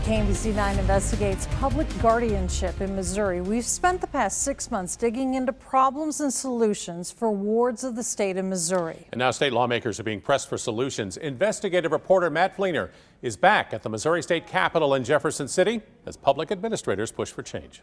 KMBC 9 investigates public guardianship in Missouri. We've spent the past 6 months digging into problems and solutions for wards of the state of Missouri. And now state lawmakers are being pressed for solutions. Investigative reporter Matt Fleener is back at the Missouri State Capitol in Jefferson City as public administrators push for change.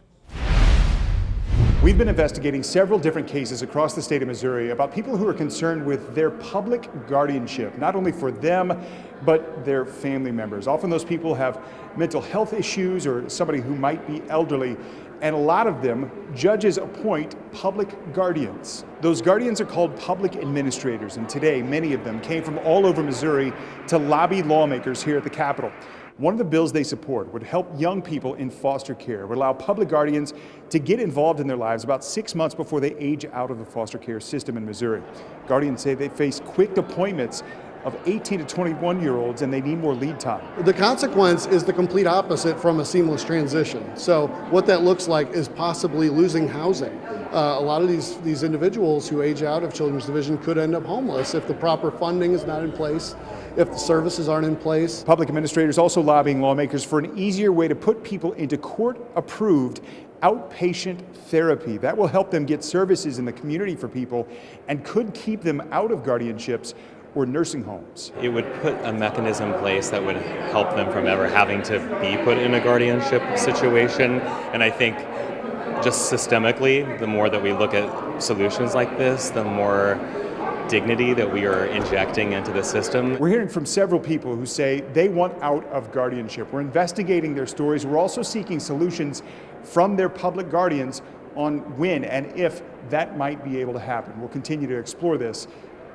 We've been investigating several different cases across the state of Missouri about people who are concerned with their public guardianship, not only for them, but their family members. Often those people have mental health issues or somebody who might be elderly, and a lot of them, judges appoint public guardians. Those guardians are called public administrators, and today many of them came from all over Missouri to lobby lawmakers here at the Capitol. One of the bills they support would help young people in foster care, would allow public guardians to get involved in their lives about 6 months before they age out of the foster care system in Missouri. Guardians say they face quick appointments of 18 to 21-year-olds and they need more lead time. The consequence is the complete opposite from a seamless transition. So what that looks like is possibly losing housing. A lot of these individuals who age out of Children's Division could end up homeless if the proper funding is not in place, if the services aren't in place. Public administrators also lobbying lawmakers for an easier way to put people into court-approved outpatient therapy. That will help them get services in the community for people and could keep them out of guardianships or nursing homes. It would put a mechanism in place that would help them from ever having to be put in a guardianship situation. And I think just systemically, the more that we look at solutions like this, the more dignity that we are injecting into the system. We're hearing from several people who say they want out of guardianship. We're investigating their stories. We're also seeking solutions from their public guardians on when and if that might be able to happen. We'll continue to explore this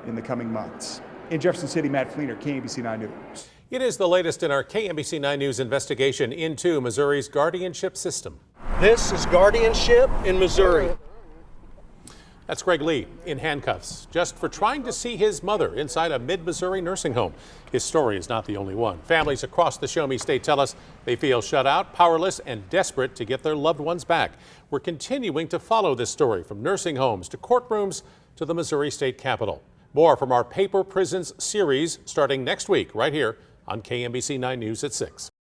in the coming months. In Jefferson City, Matt Fleener, KMBC 9 News. It is the latest in our KMBC 9 News investigation into Missouri's guardianship system. This is guardianship in Missouri. That's Greg Lee in handcuffs just for trying to see his mother inside a mid-Missouri nursing home. His story is not the only one. Families across the Show Me State tell us they feel shut out, powerless, and desperate to get their loved ones back. We're continuing to follow this story from nursing homes to courtrooms to the Missouri State Capitol. More from our Paper Prisons series starting next week right here on KMBC 9 News at 6.